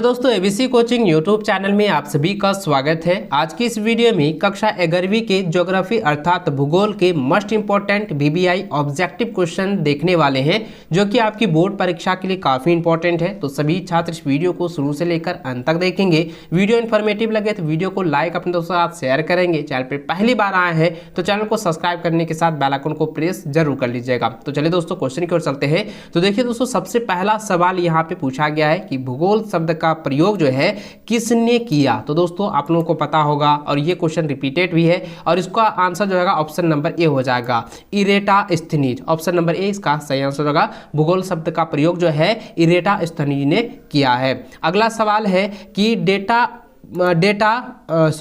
दोस्तों ABC coaching YouTube channel में आप सभी का स्वागत है। आज की इस वीडियो में कक्षा 11वीं के ज्योग्राफी अर्थात भूगोल के most important VBI objective question देखने वाले हैं, जो कि आपकी बोर्ड परीक्षा के लिए काफ़ी इंपॉर्टेंट है। तो सभी छात्र इस वीडियो को शुरू से लेकर अंत तक देखेंगे। वीडियो इन्फॉर्मेटिव लगे तो वीडियो को लाइक अपने दोस्तों के साथ शेयर करेंगे। चैनल पर पहली बार आए हैं तो चैनल को सब्सक्राइब करने के साथ बेल आइकन को प्रेस जरूर कर लीजिएगा। तो चलिए दोस्तों क्वेश्चन की ओर चलते हैं। तो देखिए दोस्तों, सबसे पहला सवाल यहाँ पे पूछा गया है कि भूगोल शब्द का प्रयोग जो है किसने किया। तो दोस्तों आप लोगों को पता होगा और ये क्वेश्चन रिपीटेड भी है और इसका आंसर जो है ऑप्शन नंबर ए हो जाएगा, इरेटास्थनीज। ऑप्शन नंबर ए इसका सही आंसर होगा। भूगोल शब्द का प्रयोग जो है इरेटास्थनीज ने किया है। अगला सवाल है कि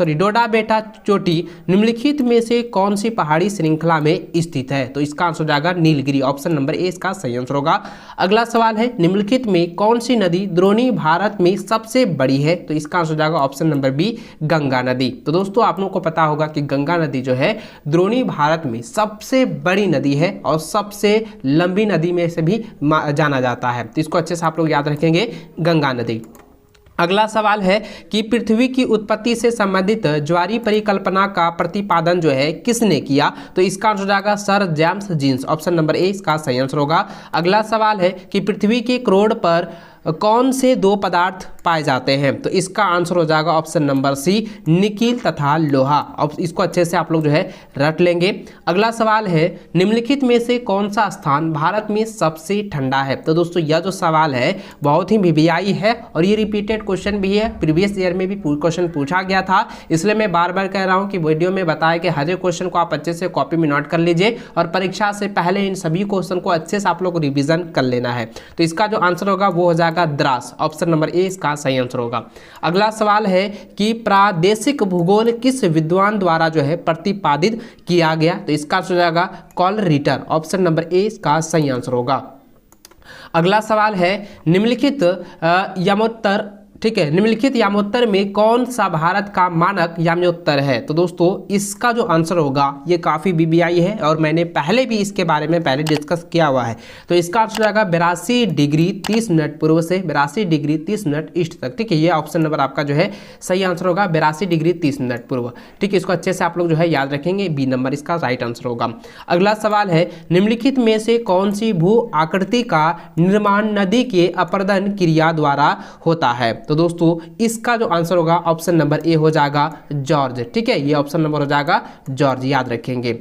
डोडा बेटा चोटी निम्नलिखित में से कौन सी पहाड़ी श्रृंखला में स्थित है। तो इसका आंसर हो जाएगा नीलगिरी। ऑप्शन नंबर ए इसका सही आंसर होगा। अगला सवाल है निम्नलिखित में कौन सी नदी द्रोणी भारत में सबसे बड़ी है। तो इसका आंसर हो जाएगा ऑप्शन नंबर बी, गंगा नदी। तो दोस्तों आप लोगों को पता होगा कि गंगा नदी जो है द्रोणी भारत में सबसे बड़ी नदी है और सबसे लंबी नदी में से भी जाना जाता है। तो इसको अच्छे से आप लोग याद रखेंगे, गंगा नदी। अगला सवाल है कि पृथ्वी की उत्पत्ति से संबंधित ज्वारीय परिकल्पना का प्रतिपादन जो है किसने किया। तो इसका आंसर हो जाएगा sir James Jeans. Option number A इसका सही आंसर होगा। अगला सवाल है कि पृथ्वी के करोड़ पर कौन से दो पदार्थ पाए जाते हैं। तो इसका आंसर हो जाएगा ऑप्शन नंबर सी, निकिल तथा लोहा। अब इसको अच्छे से आप लोग जो है रट लेंगे। अगला सवाल है निम्नलिखित में से कौन सा स्थान भारत में सबसे ठंडा है। तो दोस्तों यह जो सवाल है बहुत ही वीबीआई है और ये रिपीटेड क्वेश्चन भी है। प्रीवियस ईयर में भी क्वेश्चन पूछा गया था, इसलिए मैं बार बार कह रहा हूँ कि वीडियो में बताया कि हर एक क्वेश्चन को आप अच्छे से कॉपी में नोट कर लीजिए और परीक्षा से पहले इन सभी क्वेश्चन को अच्छे से आप लोग रिविजन कर लेना है। तो इसका जो आंसर होगा वो हो जाएगा द्रास। ऑप्शन नंबर ए इसका सही आंसर होगा। अगला सवाल है कि प्रादेशिक भूगोल किस विद्वान द्वारा जो है प्रतिपादित किया गया। तो इसका आंसर हो जाएगा call Ritter. Option number A इसका सही आंसर होगा। अगला सवाल है निम्नलिखित यमोत्तर, ठीक है, निम्नलिखित यामोत्तर में कौन सा भारत का मानक याम्योत्तर है। तो दोस्तों इसका जो आंसर होगा ये काफ़ी वीबीआई है और मैंने पहले भी इसके बारे में डिस्कस किया हुआ है। तो इसका आंसर होगा 82 डिग्री 30 मिनट पूर्व से 82 डिग्री 30 मिनट ईस्ट तक। ठीक है, ये ऑप्शन नंबर आपका जो है सही आंसर होगा, 82 डिग्री 30 मिनट पूर्व। ठीक है, इसको अच्छे से आप लोग जो है याद रखेंगे, बी नंबर इसका राइट आंसर होगा। अगला सवाल है निम्नलिखित में से कौन सी भू आकृति का निर्माण नदी के अपरदन क्रिया द्वारा होता है। तो दोस्तों इसका जो आंसर होगा ऑप्शन नंबर ए हो जाएगा जॉर्ज। ठीक है, ये ऑप्शन नंबर हो जाएगा जॉर्ज, याद रखेंगे।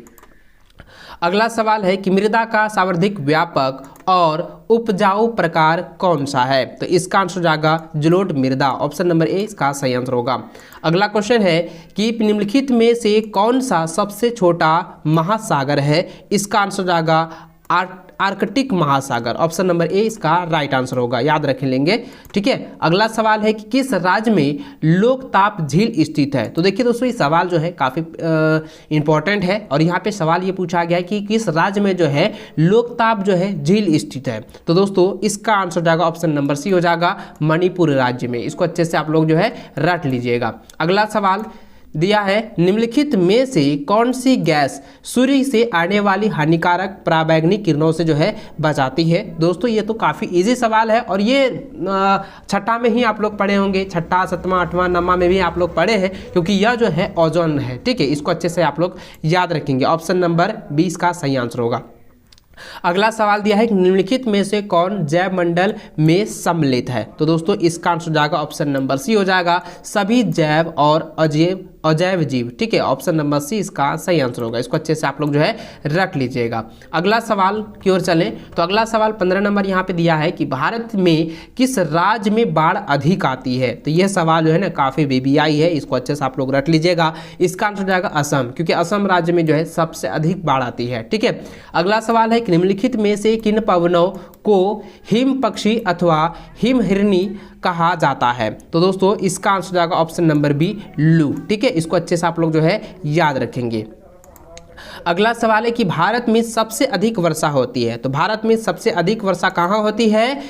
अगला सवाल है कि मृदा का सर्वाधिक व्यापक और उपजाऊ प्रकार कौन सा है। तो इसका आंसर हो जाएगा जलोढ़ मृदा। ऑप्शन नंबर ए इसका सही आंसर होगा। अगला क्वेश्चन है कि निम्नलिखित में से कौन सा सबसे छोटा महासागर है। इसका आंसर हो जाएगा आर्कटिक महासागर। ऑप्शन नंबर ए इसका राइट आंसर होगा, याद रख लेंगे। ठीक है, अगला सवाल है कि किस राज्य में लोकताप झील स्थित है। तो देखिए दोस्तों ये सवाल जो है काफ़ी इंपॉर्टेंट है और यहाँ पे सवाल ये पूछा गया है कि किस राज्य में जो है लोकताप जो है झील स्थित है। तो दोस्तों इसका आंसर हो जाएगा ऑप्शन नंबर सी हो जाएगा, मणिपुर राज्य में। इसको अच्छे से आप लोग जो है रट लीजिएगा। अगला सवाल दिया है निम्नलिखित में से कौन सी गैस सूर्य से आने वाली हानिकारक पराबैंगनी किरणों से जो है बचाती है। दोस्तों ये तो काफ़ी इजी सवाल है और ये छठा में ही आप लोग पढ़े होंगे, छठा सतवां आठवां नौवां में भी आप लोग पढ़े हैं, क्योंकि यह जो है ओजोन है। ठीक है, इसको अच्छे से आप लोग याद रखेंगे। ऑप्शन नंबर 20 का सही आंसर होगा। अगला सवाल दिया है कि निम्नलिखित में से कौन जैव मंडल में सम्मिलित है। तो दोस्तों इसका आंसर हो जाएगा ऑप्शन नंबर सी हो जाएगा, सभी जैव और अजैव जीव। ठीक है, ऑप्शन नंबर सी इसका सही आंसर होगा। इसको अच्छे से आप लोग जो है रख लीजिएगा। अगला सवाल की ओर चलें तो अगला सवाल 15 नंबर यहाँ पे दिया है कि भारत में किस राज्य में बाढ़ अधिक आती है। तो यह सवाल जो है ना काफ़ी वीबीआई है, इसको अच्छे से आप लोग रट लीजिएगा। इसका आंसर हो जाएगा असम, क्योंकि असम राज्य में जो है सबसे अधिक बाढ़ आती है। ठीक है, अगला सवाल है कि निम्नलिखित में से किन पवनों को हिम पक्षी अथवा हिम हिरनी कहा जाता है। तो दोस्तों इसका आंसर हो जाएगा ऑप्शन नंबर बी, लू। ठीक है, इसको अच्छे से आप लोग जो है याद रखेंगे। अगला सवाल है कि भारत में सबसे अधिक वर्षा होती है। तो भारत में सबसे अधिक वर्षा कहाँ होती है?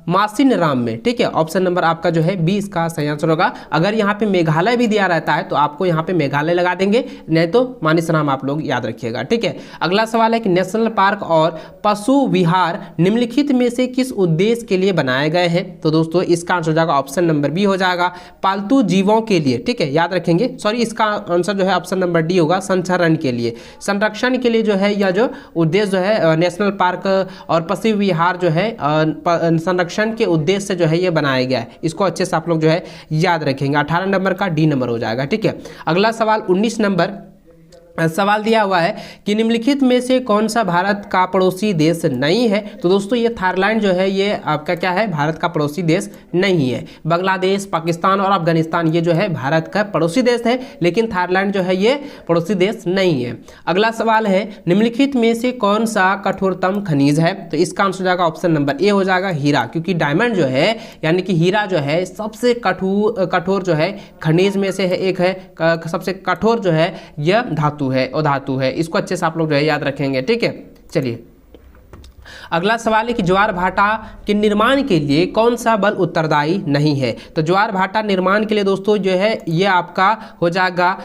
मासिनराम में। ठीक है, ऑप्शन नंबर आपका जो है 20 का सही आंसर होगा। अगर यहाँ पे मेघालय भी दिया रहता है तो आपको यहाँ पे मेघालय लगा देंगे, नहीं तो मानिसराम आप लोग याद रखिएगा। ठीक है, अगला सवाल है कि नेशनल पार्क और पशु विहार निम्नलिखित में से किस उद्देश्य के लिए बनाए गए हैं? तो दोस्तों इसका आंसर हो जाएगा ऑप्शन नंबर बी हो जाएगा, पालतू जीवों के लिए। ठीक है, याद रखेंगे। सॉरी, इसका आंसर जो है ऑप्शन नंबर डी होगा, संचरण के लिए, संरक्षण के लिए जो है यह जो उद्देश्य जो है नेशनल पार्क और पशु विहार जो है संरक्षण के उद्देश्य से जो है ये बनाया गया है। इसको अच्छे से आप लोग जो है याद रखेंगे। 18 नंबर का डी नंबर हो जाएगा। ठीक है, अगला सवाल 19 नंबर सवाल दिया हुआ है कि निम्नलिखित में से कौन सा भारत का पड़ोसी देश नहीं है? तो दोस्तों ये थाईलैंड जो है ये आपका क्या है? भारत का पड़ोसी देश नहीं है। बांग्लादेश, पाकिस्तान और अफगानिस्तान ये जो है भारत का पड़ोसी देश है, लेकिन थाईलैंड जो है ये पड़ोसी देश नहीं है। अगला सवाल है निम्नलिखित में से कौन सा कठोरतम खनिज है? तो इसका आंसर हो जाएगा ऑप्शन नंबर ए हो जाएगा, हीरा, क्योंकि डायमंड जो है यानी कि हीरा जो है सबसे कठोर जो है खनिज में से है, एक है सबसे कठोर जो है यह धातु है और धातु है। इसको अच्छे से आप लोग जो है याद रखेंगे। ठीक है, चलिए अगला सवाल है कि ज्वार भाटा के निर्माण के लिए कौन सा बल उत्तरदायी नहीं है? तो ज्वार भाटा निर्माण के लिए दोस्तों जो है ये आपका हो जाएगा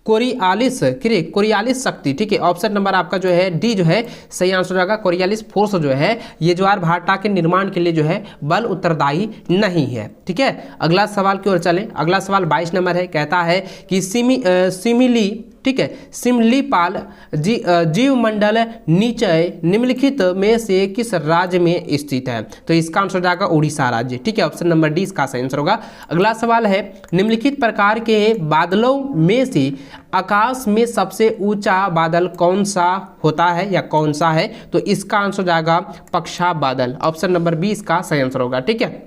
कोरियालिस शक्ति। ठीक है, ऑप्शन नंबर आपका जो है डी जो है सही आंसर हो जाएगा, कोरियालिस फोर्स जो है ये ज्वार भाटा के निर्माण के लिए जो है बल उत्तरदायी नहीं है। ठीक है, अगला सवाल की ओर चलें। अगला सवाल 22 नंबर है, कहता है कि सिमिली, ठीक है, सिमलीपाल जीवमंडल निचय निम्नलिखित में से किस राज्य में स्थित है? तो इसका आंसर हो जाएगा उड़ीसा राज्य। ठीक है, ऑप्शन नंबर डी इसका सही आंसर होगा। अगला सवाल है निम्नलिखित प्रकार के बादलों में से आकाश में सबसे ऊंचा बादल कौन सा होता है या कौन सा है? तो इसका आंसर हो जाएगा पक्षाब बादल, ऑप्शन नंबर बी इसका सही आंसर होगा। ठीक है,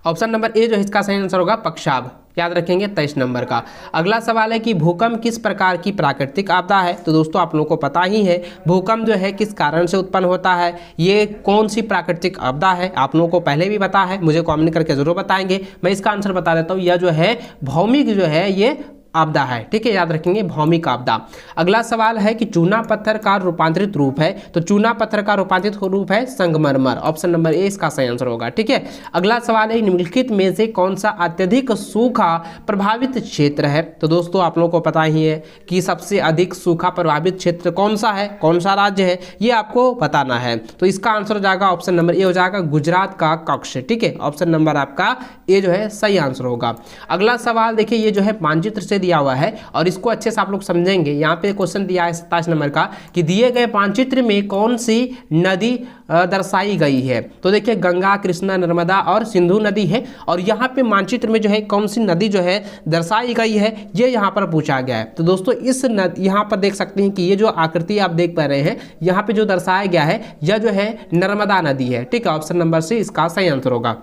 ऑप्शन नंबर ए जो है इसका सही आंसर होगा पक्षाब, याद रखेंगे 23 नंबर का। अगला सवाल है कि भूकंप किस प्रकार की प्राकृतिक आपदा है? तो दोस्तों आप लोगों को पता ही है भूकंप जो है किस कारण से उत्पन्न होता है, ये कौन सी प्राकृतिक आपदा है, आप लोगों को पहले भी पता है, मुझे कमेंट करके जरूर बताएंगे। मैं इसका आंसर बता देता हूँ, यह जो है भौमिक जो है ये आपदा है। ठीक है, याद रखेंगे भौमिक आपदा। अगला सवाल है कि चूना पत्थर का रूपांतरित रूप है? तो चूना पत्थर का रूपांतरित रूप है संगमरमर, ऑप्शन नंबर ए इसका सही आंसर होगा। ठीक है, अगला सवाल है निम्नलिखित में से कौन सा अत्यधिक सूखा प्रभावित क्षेत्र है? तो दोस्तों आप लोगों को पता ही है कि सबसे अधिक सूखा प्रभावित क्षेत्र कौन सा है, कौन सा राज्य है, ये आपको बताना है। तो इसका आंसर हो जाएगा ऑप्शन नंबर ए हो जाएगा गुजरात का कच्छ। ठीक है, ऑप्शन नंबर आपका ए जो है सही आंसर होगा। अगला सवाल देखिए, ये जो है मानचित्र से दिया हुआ है और इसको अच्छे से आप लोग समझेंगे। यहाँ पे क्वेश्चन दिया है 27 नंबर का कि दिए गए मानचित्र में कौन सी नदी दर्शाई गई है? तो देखिए गंगा, कृष्णा, नर्मदा और सिंधु नदी है और यहाँ पे मानचित्र में जो है कौन सी नदी जो है दर्शाई गई है ये यहाँ पर पूछा गया है। तो दोस्तों इस यहाँ पर देख सकते हैं कि ये जो आकृति आप देख पा रहे हैं यहाँ पे जो दर्शाया गया है यह जो है नर्मदा नदी है। ठीक है, ऑप्शन नंबर सी इसका सही आंसर होगा।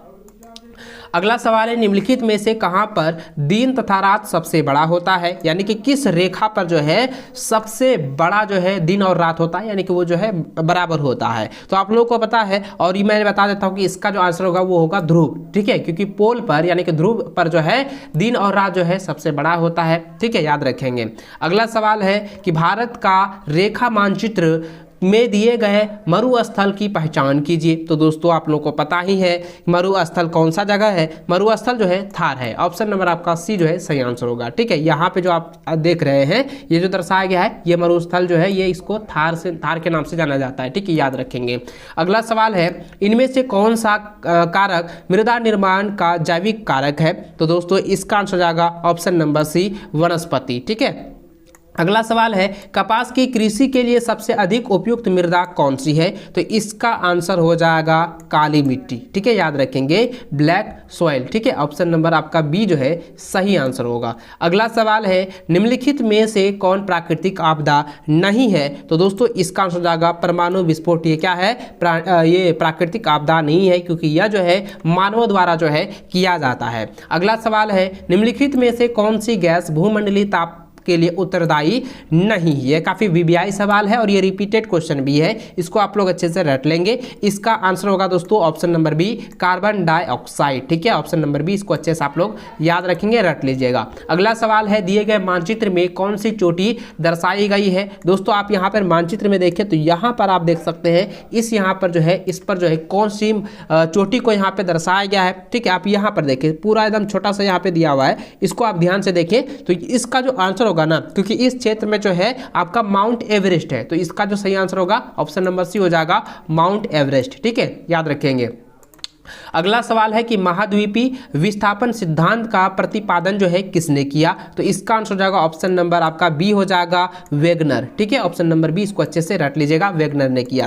अगला सवाल है निम्नलिखित में से कहां पर दिन तथा रात सबसे बड़ा होता है? यानी कि किस रेखा पर जो है सबसे बड़ा जो है दिन और रात होता है, यानी कि वो जो है बराबर होता है? तो आप लोगों को पता है और ये मैं बता देता हूं कि इसका जो आंसर होगा वो होगा ध्रुव। ठीक है, क्योंकि पोल पर यानी कि ध्रुव पर जो है दिन और रात जो है सबसे बड़ा होता है। ठीक है, याद रखेंगे। अगला सवाल है कि भारत का रेखा मानचित्र में दिए गए मरुस्थल की पहचान कीजिए। तो दोस्तों आप लोगों को पता ही है मरुस्थल कौन सा जगह है, मरुस्थल जो है थार है, ऑप्शन नंबर आपका सी जो है सही आंसर होगा। ठीक है, यहाँ पे जो आप देख रहे हैं ये जो दर्शाया गया है ये मरुस्थल जो है ये इसको थार के नाम से जाना जाता है। ठीक है, याद रखेंगे। अगला सवाल है इनमें से कौन सा कारक मृदा निर्माण का जैविक कारक है? तो दोस्तों इसका आंसर हो जाएगा ऑप्शन नंबर सी वनस्पति। ठीक है, अगला सवाल है कपास की कृषि के लिए सबसे अधिक उपयुक्त मृदा कौन सी है? तो इसका आंसर हो जाएगा काली मिट्टी। ठीक है, याद रखेंगे ब्लैक सॉइल। ठीक है, ऑप्शन नंबर आपका बी जो है सही आंसर होगा। अगला सवाल है निम्नलिखित में से कौन प्राकृतिक आपदा नहीं है? तो दोस्तों इसका आंसर हो जाएगा परमाणु विस्फोट। ये क्या है? ये प्राकृतिक आपदा नहीं है क्योंकि यह जो है मानवों द्वारा जो है किया जाता है। अगला सवाल है निम्नलिखित में से कौन सी गैस भूमंडलीय के लिए उत्तरदायी नहीं। ये काफी वीवीआई सवाल है और ये रिपीटेड क्वेश्चन भी है, इसको आप लोग अच्छे से रट लेंगे। इसका आंसर होगा दोस्तों option number B, carbon dioxide. ठीक है, ऑप्शन नंबर बी, इसको अच्छे से आप लोग याद रखेंगे, रट लीजिएगा। अगला सवाल है, दिए गए मानचित्र में कौन सी चोटी दर्शाई गई है। दोस्तों आप यहाँ पर मानचित्र में देखें तो यहाँ पर आप देख सकते हैं, इस यहाँ पर जो है, इस पर जो है कौन सी चोटी को यहाँ पे दर्शाया गया है। ठीक है, आप यहाँ पर देखें, पूरा एकदम छोटा सा यहाँ पे दिया हुआ है, इसको आप ध्यान से देखें तो इसका जो आंसर होगा ना, क्योंकि इस क्षेत्र में जो है आपका माउंट एवरेस्ट है, तो इसका जो सही आंसर होगा ऑप्शन नंबर सी हो जाएगा, माउंट एवरेस्ट। ठीक है, याद रखेंगे। अगला सवाल है कि महाद्वीपीय विस्थापन सिद्धांत का प्रतिपादन जो है किसने किया, तो इसका आंसर हो जाएगा ऑप्शन नंबर आपका बी हो जाएगा, वेगनर। ठीक है, ऑप्शन नंबर बी, इसको अच्छे से रट लीजिएगा, वेगनर ने किया।